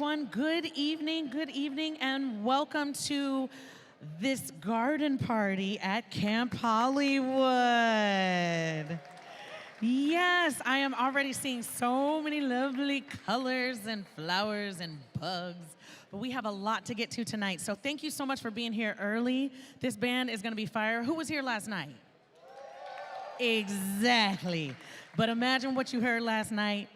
everyone. Good evening, and welcome to this garden party at Camp Hollywood. Yes, I am already seeing so many lovely colors and flowers and bugs, but we have a lot to get to tonight. So thank you so much for being here early. This band is gonna be fire. Who was here last night? Exactly. But imagine what you heard last night,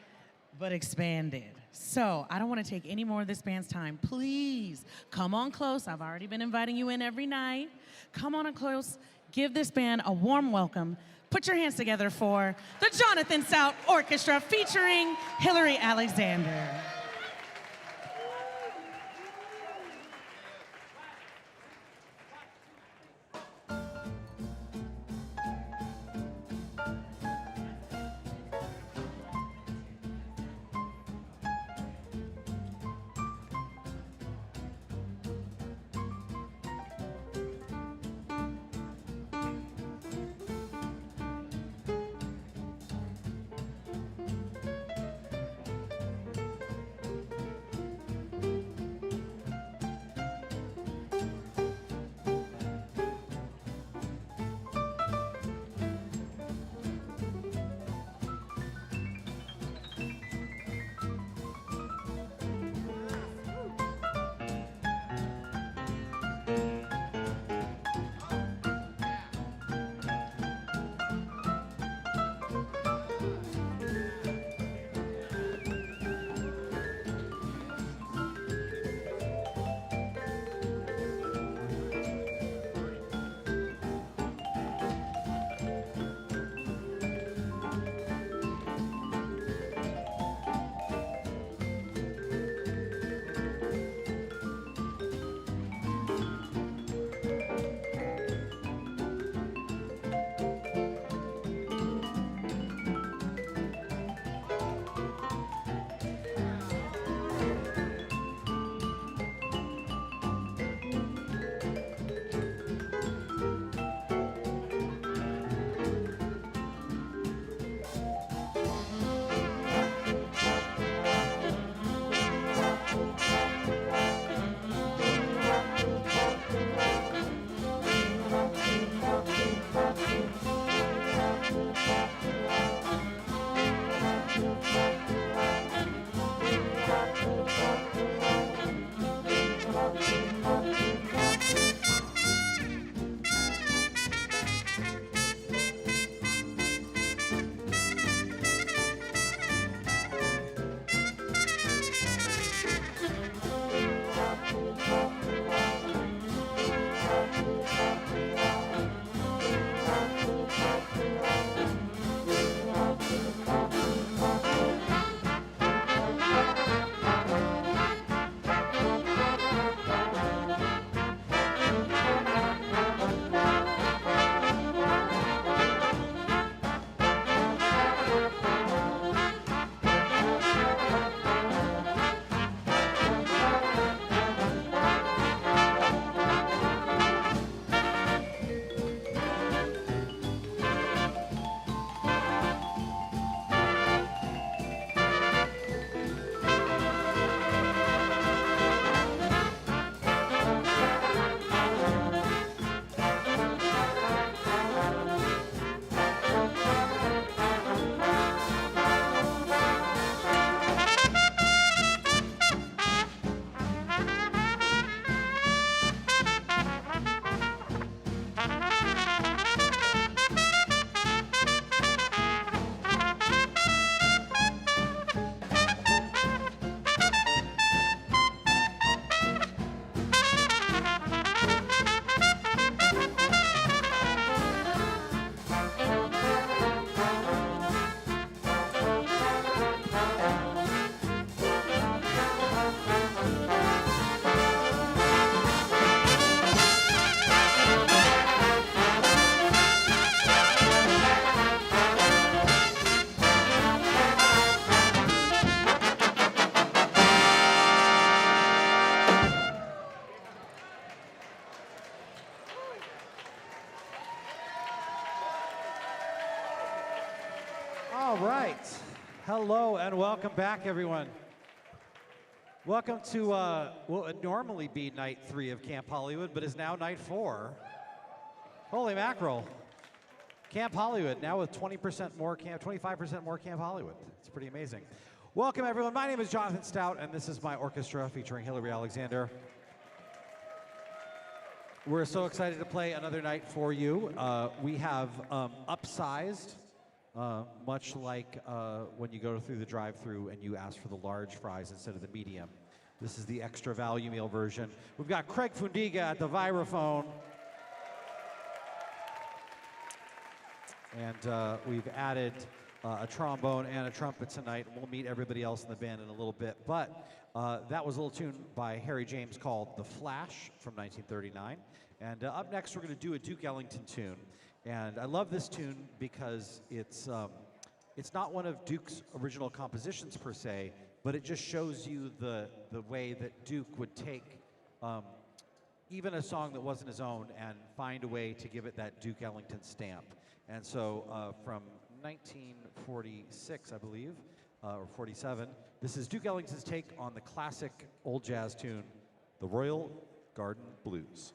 but expanded. So I don't want to take any more of this band's time. Please come on close. I've already been inviting you in every night. Come on close. Give this band a warm welcome. Put your hands together for the Jonathan Stout Orchestra featuring Hillary Alexander. All right. Hello and welcome back, everyone. Welcome to what would normally be night 3 of Camp Hollywood, but is now night 4. Holy mackerel. Camp Hollywood, now with 20% more Camp, 25% more Camp Hollywood. It's pretty amazing. Welcome, everyone. My name is Jonathan Stout, and this is my orchestra featuring Hillary Alexander. We're so excited to play another night for you. We have upsized, much like when you go through the drive-thru and you ask for the large fries instead of the medium. This is the extra value meal version. We've got Craig Fundiga at the vibraphone. And we've added a trombone and a trumpet tonight. We'll meet everybody else in the band in a little bit. But that was a little tune by Harry James called The Flash from 1939. And up next, we're going to do a Duke Ellington tune. And I love this tune because it's not one of Duke's original compositions per se, but it just shows you the way that Duke would take even a song that wasn't his own and find a way to give it that Duke Ellington stamp. And so from 1946, I believe, or 47, this is Duke Ellington's take on the classic old jazz tune, The Royal Garden Blues.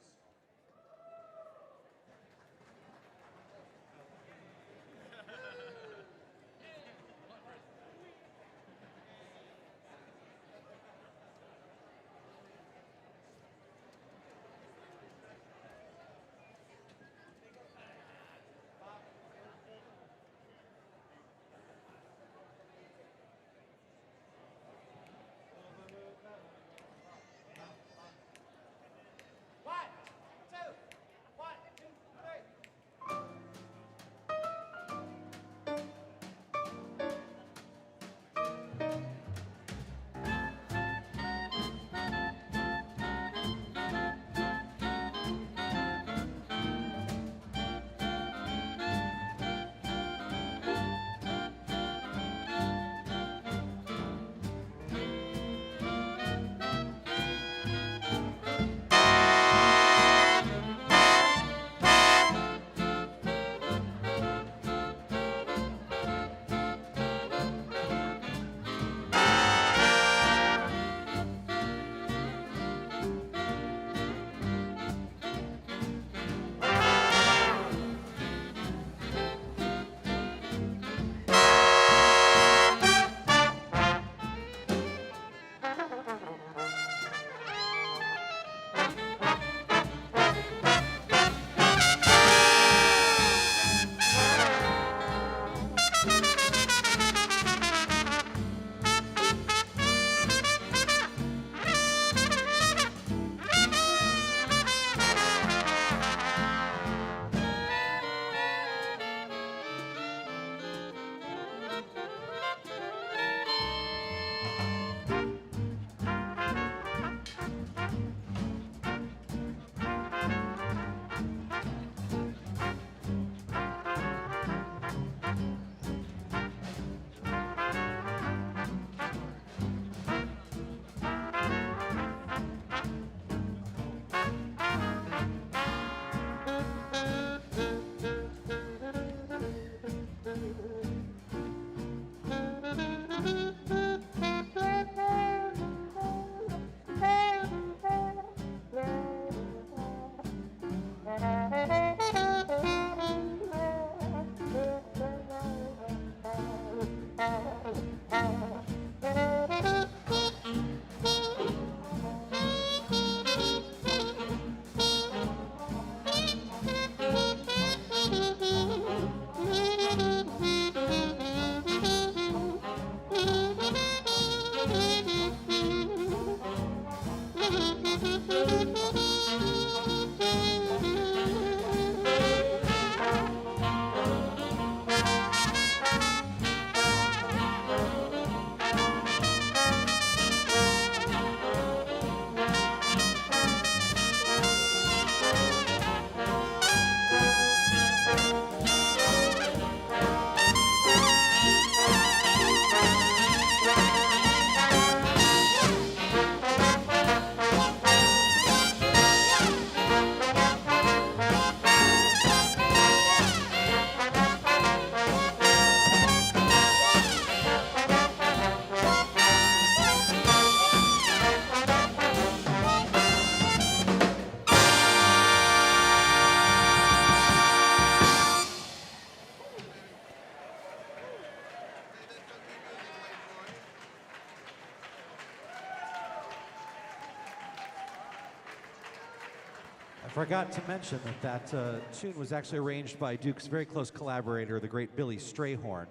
I forgot to mention that tune was actually arranged by Duke's very close collaborator, the great Billy Strayhorn.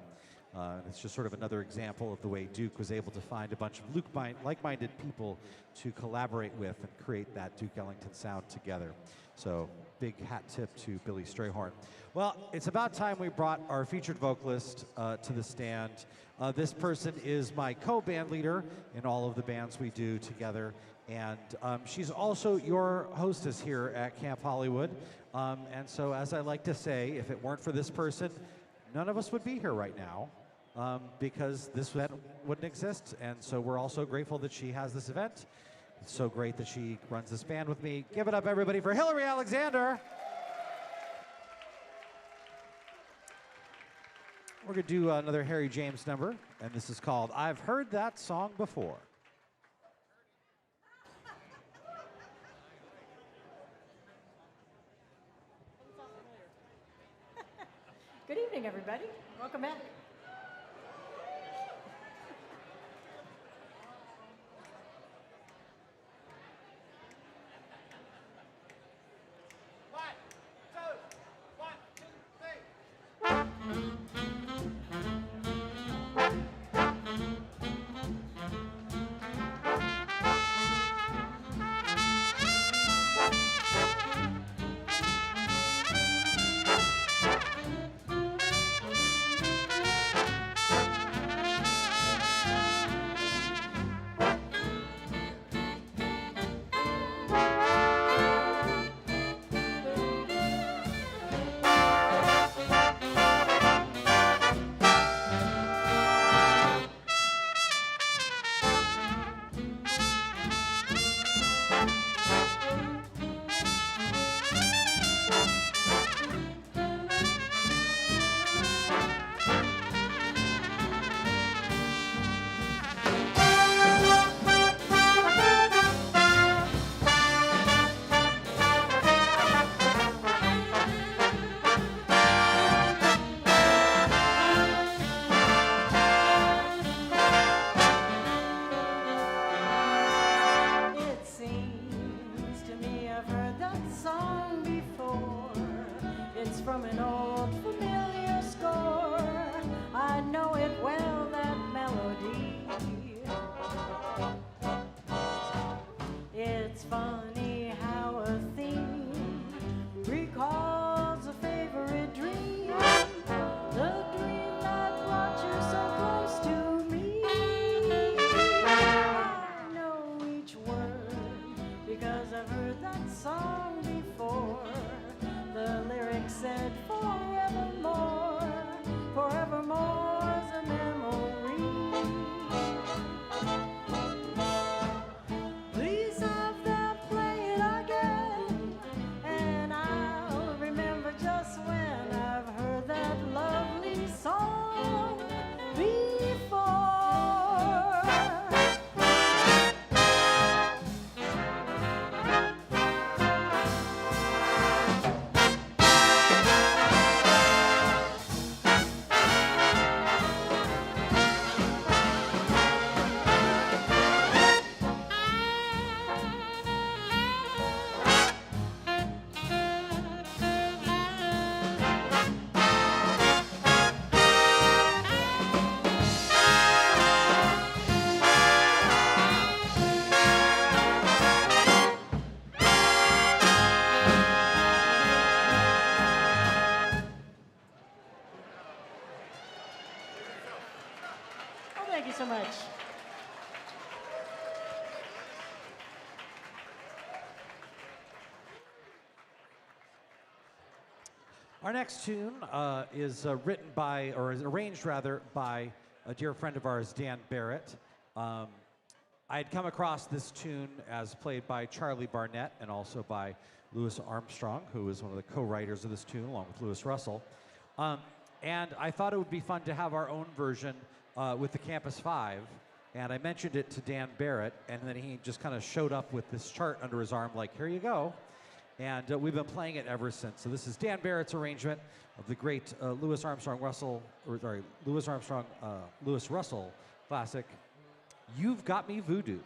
It's just sort of another example of the way Duke was able to find a bunch of like-minded people to collaborate with and create that Duke Ellington sound together. So big hat tip to Billy Strayhorn. Well, it's about time we brought our featured vocalist to the stand. This person is my co-band leader in all of the bands we do together. And she's also your hostess here at Camp Hollywood. And so, as I like to say, if it weren't for this person, none of us would be here right now because this event wouldn't exist. And so we're also grateful that she has this event. It's so great that she runs this band with me. Give it up, everybody, for Hillary Alexander. We're going to do another Harry James number, and this is called I've Heard That Song Before. Good evening, everybody. Welcome back. So much. Our next tune is written by, or is arranged rather, by a dear friend of ours, Dan Barrett. I had come across this tune as played by Charlie Barnett and also by Louis Armstrong, who is one of the co-writers of this tune, along with Louis Russell. And I thought it would be fun to have our own version with the Campus 5, and I mentioned it to Dan Barrett, and then he just kind of showed up with this chart under his arm like, here you go. And we've been playing it ever since. So this is Dan Barrett's arrangement of the great Louis Armstrong classic, You've Got Me Voodoo.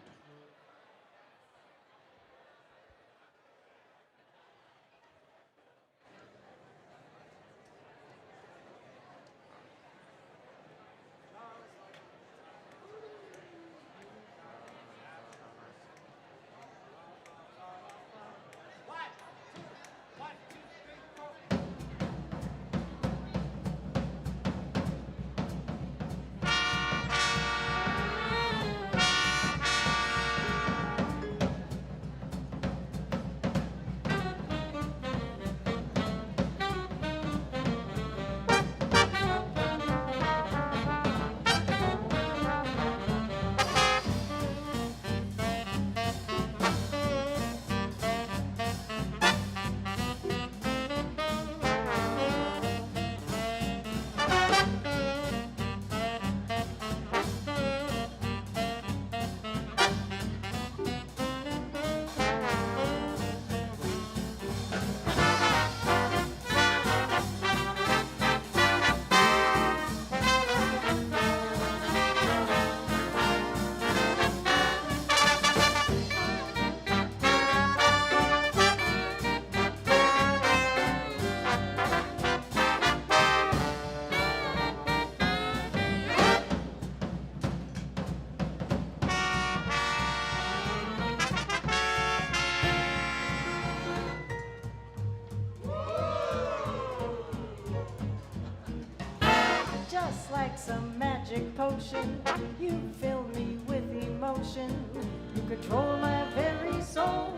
like some magic potion. You fill me with emotion. You control my very soul.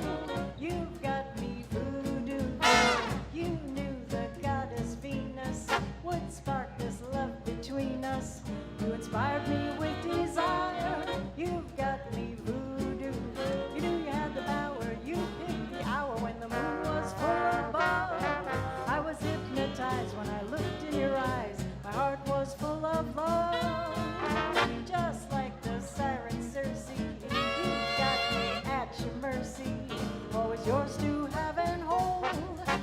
You've got me voodoo. You knew the goddess Venus would spark this love between us. You inspired me with desire. You've got me voodoo. You knew you had the power. You picked the hour when the moon was full above. I was hypnotized when I looked in your eyes. My heart was full of love. Just like the siren Circe, you've got me at your mercy. Always yours to have and hold.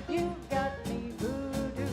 You've got me voodoo.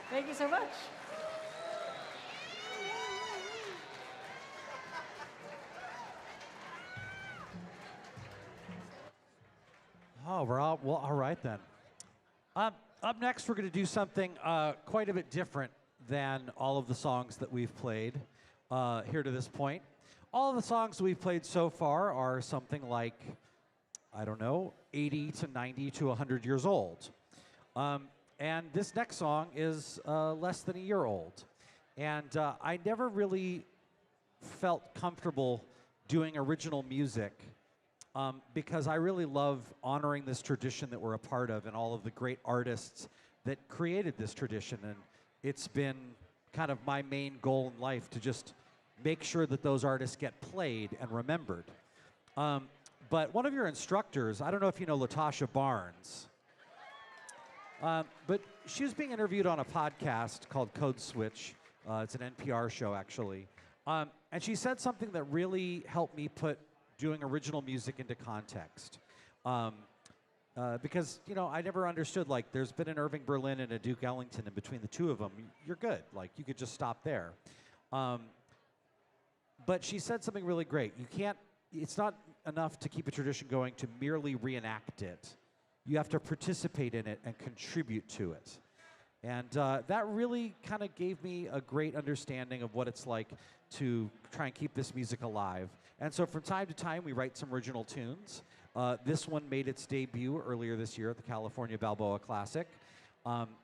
Thank you so much. Oh, all right then. Up next, we're going to do something quite a bit different than all of the songs that we've played here to this point. All of the songs we've played so far are something like, I don't know, 80 to 90 to 100 years old. And this next song is less than a year old. And I never really felt comfortable doing original music because I really love honoring this tradition that we're a part of and all of the great artists that created this tradition. And it's been kind of my main goal in life to just make sure that those artists get played and remembered. But one of your instructors, I don't know if you know Latasha Barnes, but she was being interviewed on a podcast called Code Switch. It's an NPR show, actually. And she said something that really helped me put doing original music into context. Because, you know, I never understood, like, there's been an Irving Berlin and a Duke Ellington, and between the two of them, you're good. Like, you could just stop there. But she said something really great. It's not enough to keep a tradition going to merely reenact it. You have to participate in it and contribute to it. And that really kind of gave me a great understanding of what it's like to try and keep this music alive. And so from time to time, we write some original tunes. This one made its debut earlier this year at the California Balboa Classic.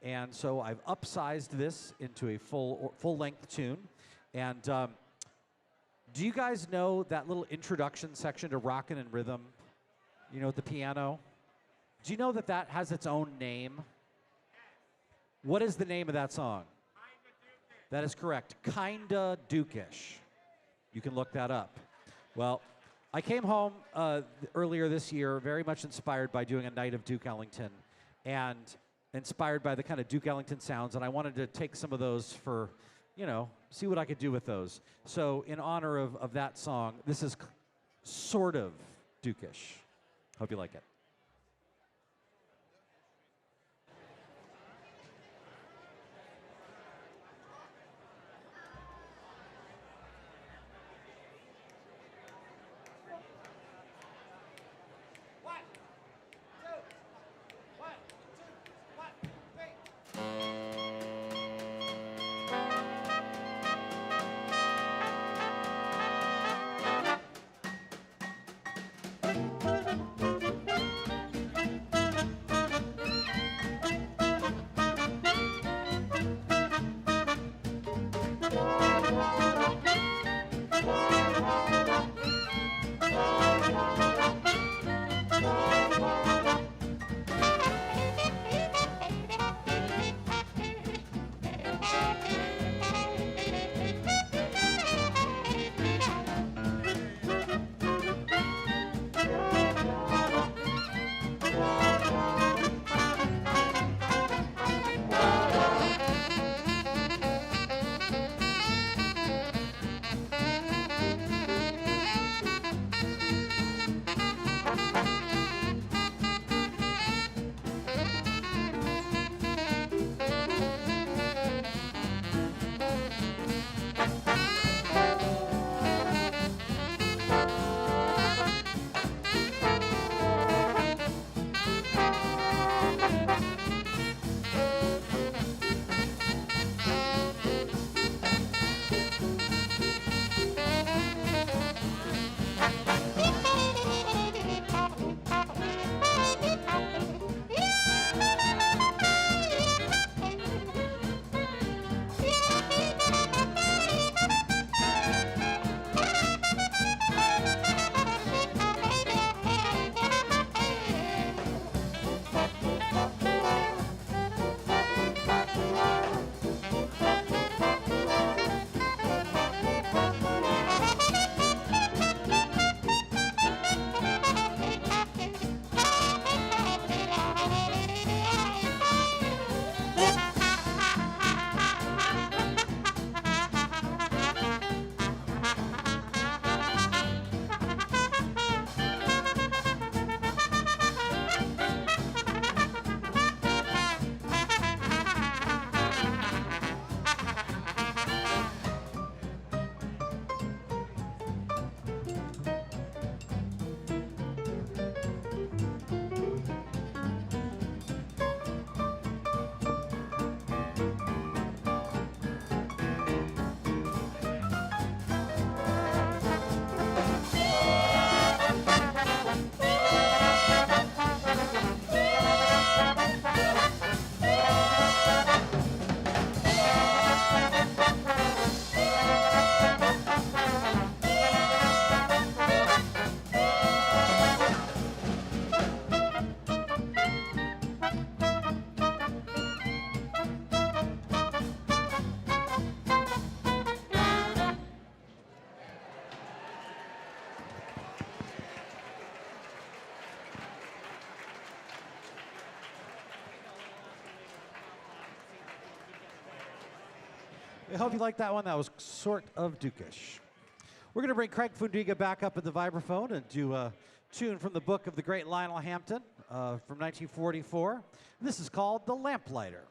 And so I've upsized this into a full-length tune. And do you guys know that little introduction section to Rockin' and Rhythm, you know, at the piano? Do you know that that has its own name? What is the name of that song? That is correct. Kinda Dukish. You can look that up. Well, I came home earlier this year very much inspired by doing a night of Duke Ellington and inspired by the kind of Duke Ellington sounds, and I wanted to take some of those for, you know, see what I could do with those. So in honor of that song, this is sort of Dukish. Hope you like it. I hope you liked that one. That was sort of Dukish. We're going to bring Craig Fundiga back up at the vibraphone and do a tune from the book of the great Lionel Hampton from 1944. This is called The Lamplighter.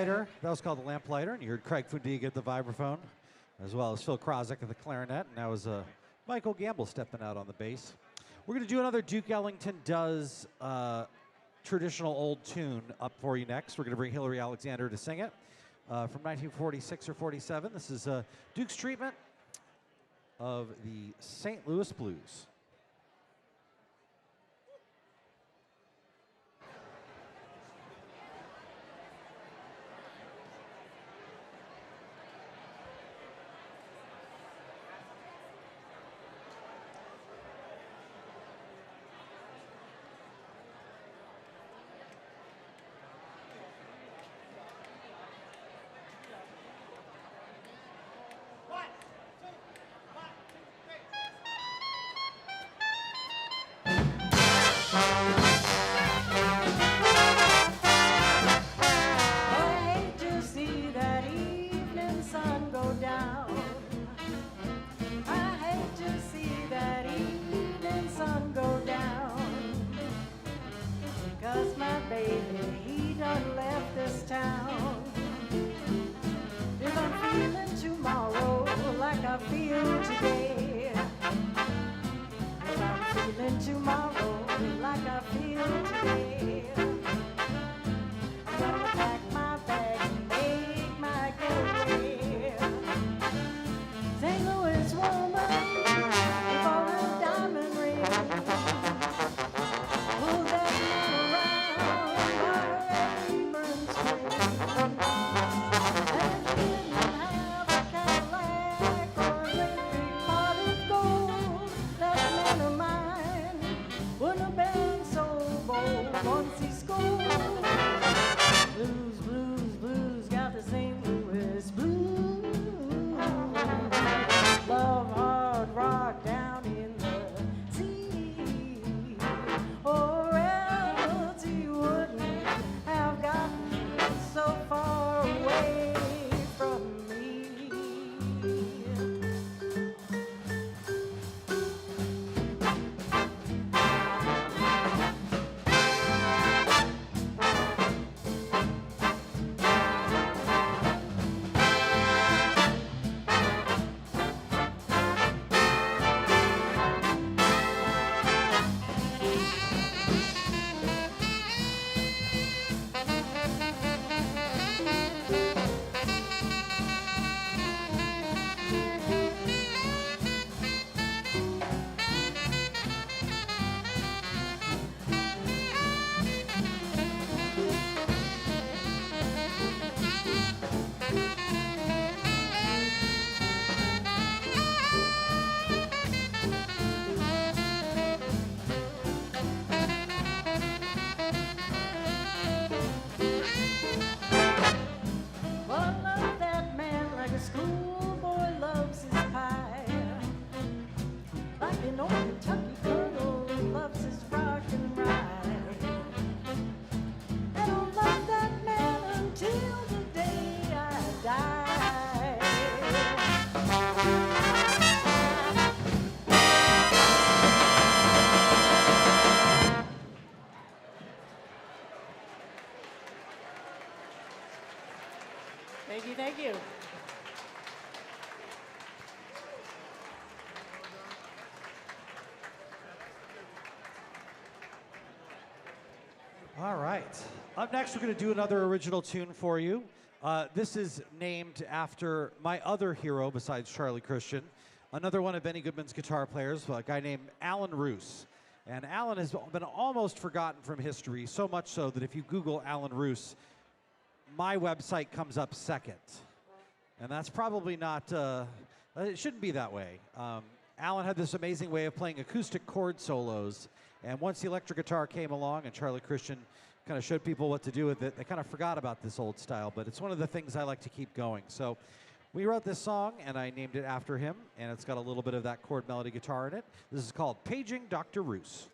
Lamplighter. That was called the Lamplighter, and you heard Craig Fundiga at the vibraphone, as well as Phil Krosik at the clarinet, and that was Michael Gamble stepping out on the bass. We're going to do another Duke Ellington Does traditional old tune up for you next. We're going to bring Hillary Alexander to sing it from 1946 or 47. This is Duke's treatment of the St. Louis Blues. Thank you. All right. Up next, we're going to do another original tune for you. This is named after my other hero besides Charlie Christian, another one of Benny Goodman's guitar players, a guy named Alan Roose. And Alan has been almost forgotten from history, so much so that if you Google Alan Roose, my website comes up second. And that's probably not, it shouldn't be that way. Alan had this amazing way of playing acoustic chord solos, and once the electric guitar came along and Charlie Christian kind of showed people what to do with it, they kind of forgot about this old style, but it's one of the things I like to keep going. So we wrote this song, and I named it after him, and it's got a little bit of that chord melody guitar in it. This is called Paging Dr. Roose.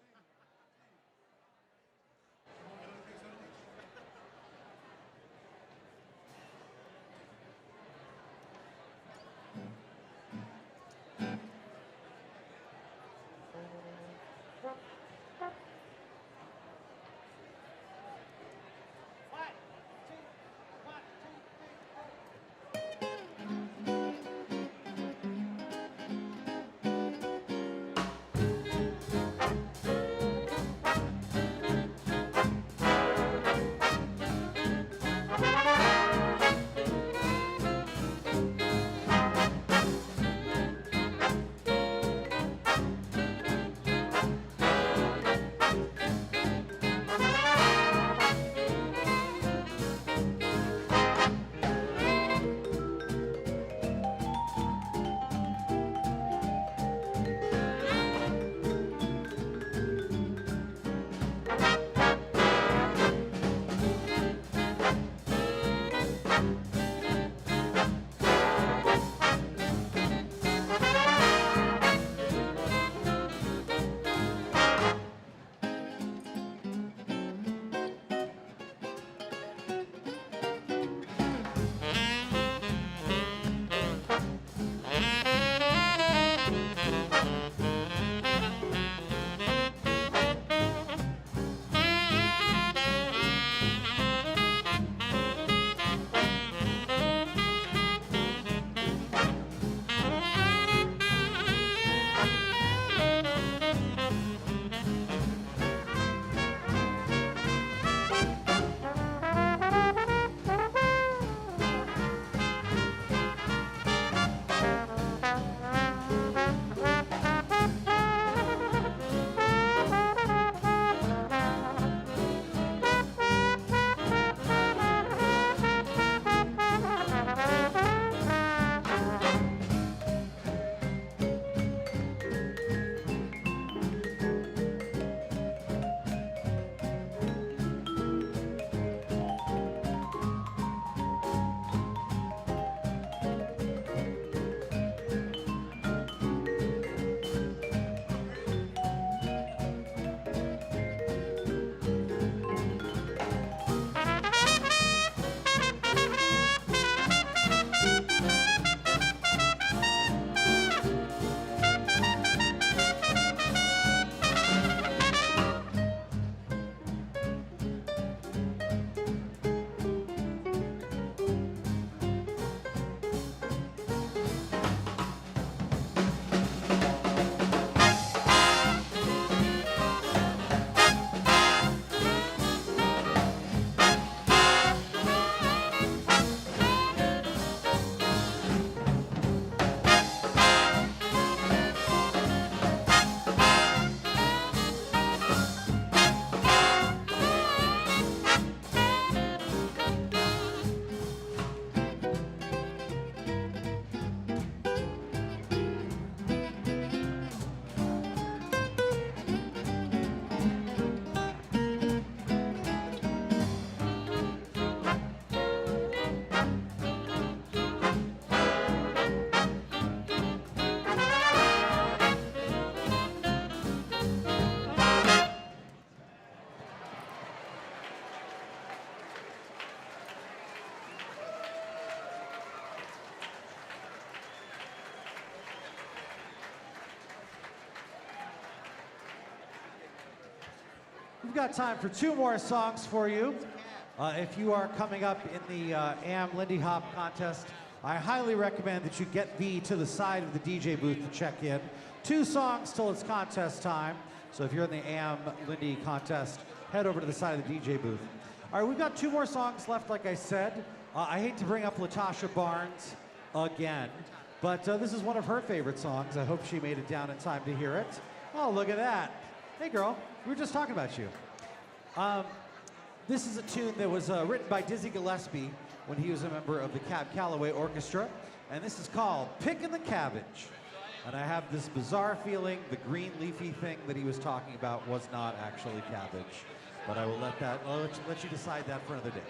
got time for 2 more songs for you. If you are coming up in the Am Lindy Hop contest, I highly recommend that you get thee to the side of the DJ booth to check in. 2 songs till it's contest time. So if you're in the Am Lindy contest, head over to the side of the DJ booth. All right, we've got 2 more songs left, like I said. I hate to bring up Latasha Barnes again, but this is one of her favorite songs. I hope she made it down in time to hear it. Oh, look at that. Hey, girl, we were just talking about you. This is a tune that was written by Dizzy Gillespie when he was a member of the Cab Calloway Orchestra, and this is called Pickin' the Cabbage. And I have this bizarre feeling the green leafy thing that he was talking about was not actually cabbage. But I will let you decide that for another day.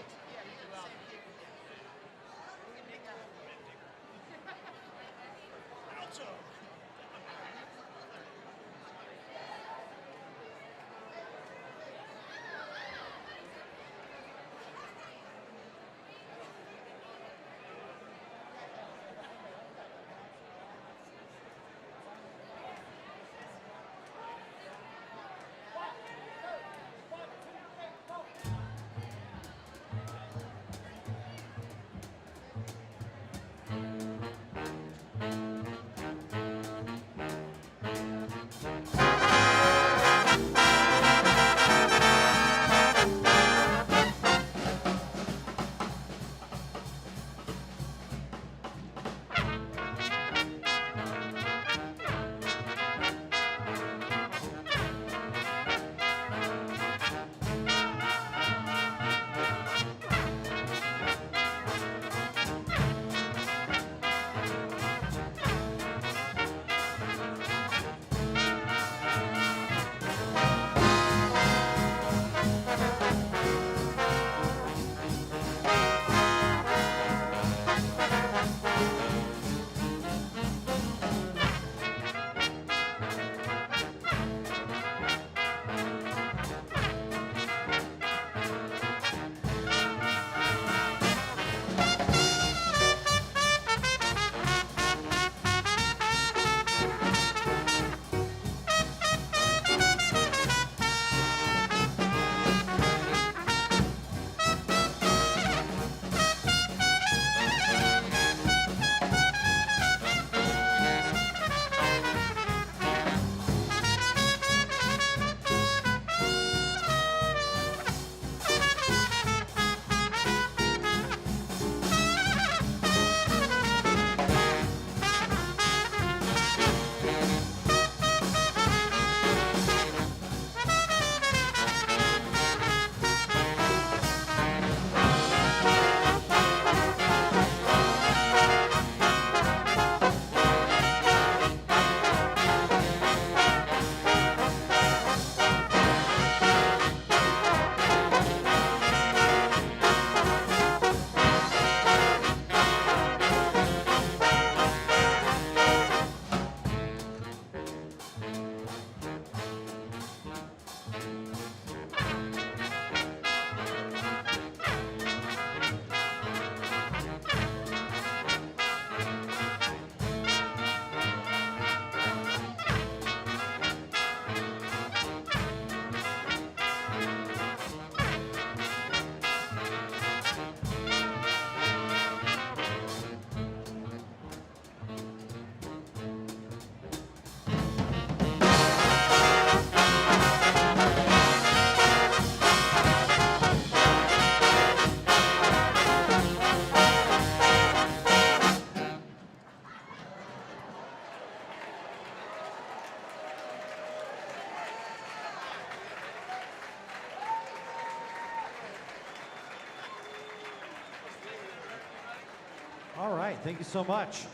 All right, thank you so much.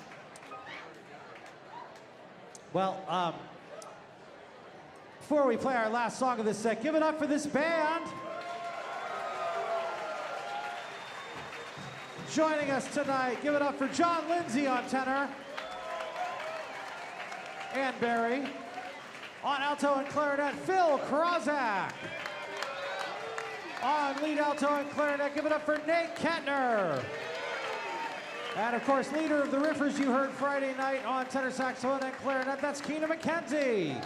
Well, before we play our last song of this set, give it up for this band. Joining us tonight, give it up for John Lindsay on tenor, Ann Barry, on alto and clarinet, Phil Krozak. On lead alto and clarinet, give it up for Nate Kettner. And of course, leader of the Riffers you heard Friday night on tenor saxophone and clarinet, that's Keena McKenzie.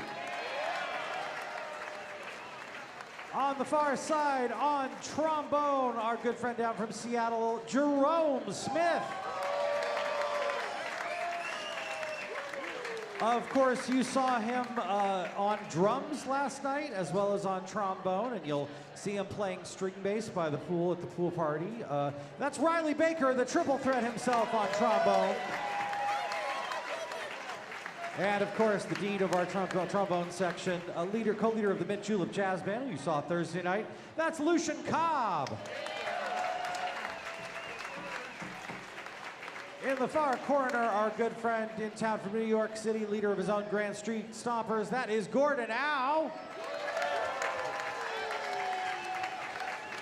On the far side, on trombone, our good friend down from Seattle, Jerome Smith. Of course, you saw him on drums last night, as well as on trombone, and you'll see him playing string bass by the pool at the pool party. That's Riley Baker, the triple threat himself on trombone. And of course, the dean of our trombone section, co-leader of the Mint Julep Jazz Band, who you saw Thursday night. That's Lucian Cobb. In the far corner, our good friend in town from New York City, leader of his own Grand Street Stompers, that is Gordon Au.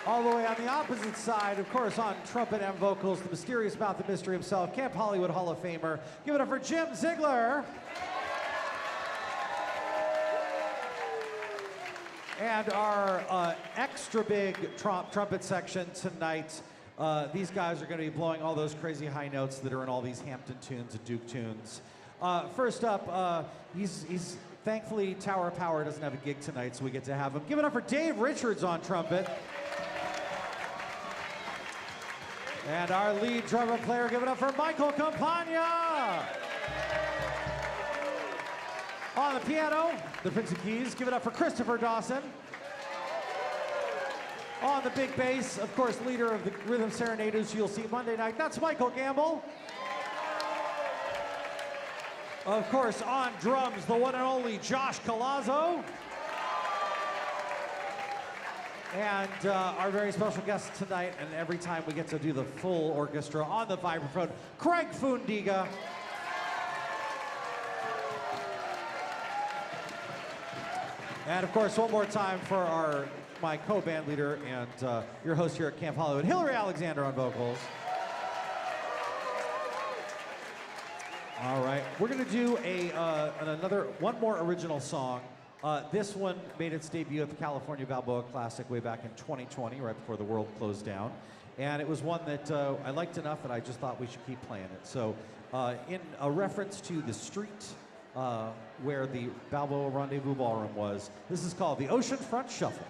All the way on the opposite side, of course, on trumpet and vocals, the mysterious about the mystery himself, Camp Hollywood Hall of Famer. Give it up for Jim Ziegler. And our extra big trumpet section tonight. These guys are going to be blowing all those crazy high notes that are in all these Hampton tunes and Duke tunes. First up, he's thankfully Tower of Power doesn't have a gig tonight, so we get to have him. Give it up for Dave Richards on trumpet. And our lead trumpet player, give it up for Michael Campagna. On the piano, the Prince of Keys, give it up for Christopher Dawson. On the big bass, of course, leader of the Rhythm Serenaders you'll see Monday night, that's Michael Gamble. Of course, on drums, the one and only Josh Colazzo. And our very special guest tonight, and every time we get to do the full orchestra on the vibraphone, Craig Fundiga. And of course, one more time for my co-band leader and your host here at Camp Hollywood, Hillary Alexander on vocals. All right, we're gonna do one more original song. This one made its debut at the California Balboa Classic way back in 2020, right before the world closed down. And it was one that I liked enough that I just thought we should keep playing it. So in a reference to the street where the Balboa Rendezvous Ballroom was, this is called the Oceanfront Shuffle.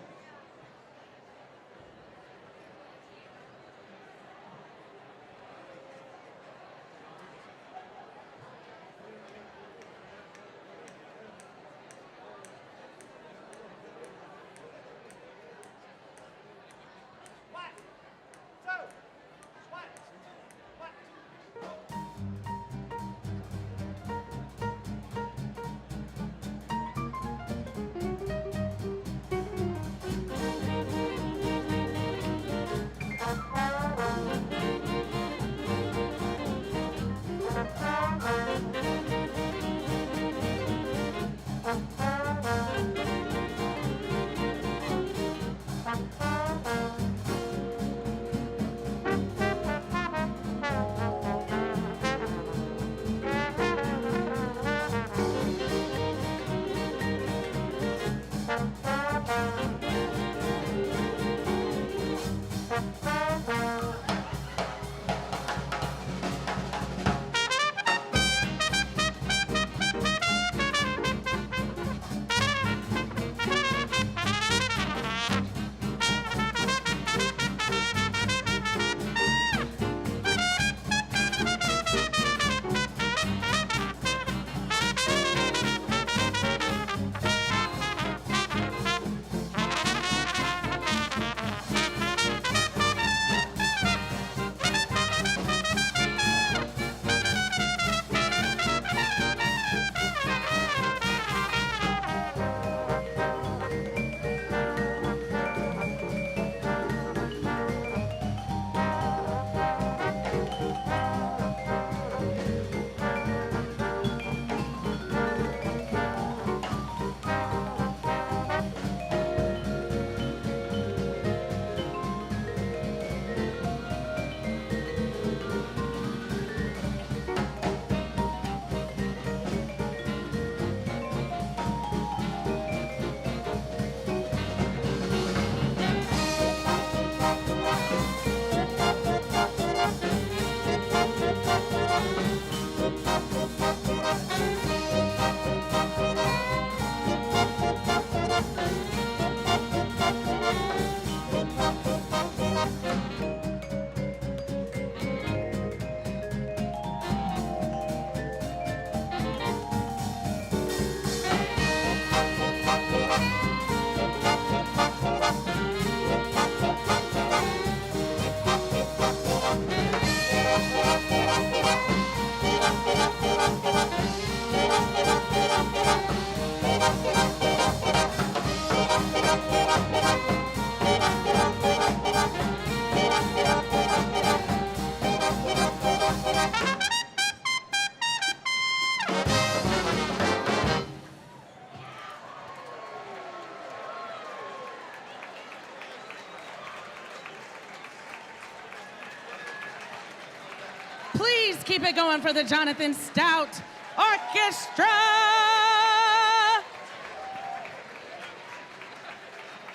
Please keep it going for the Jonathan Stout Orchestra.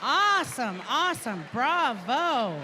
Awesome, awesome, bravo.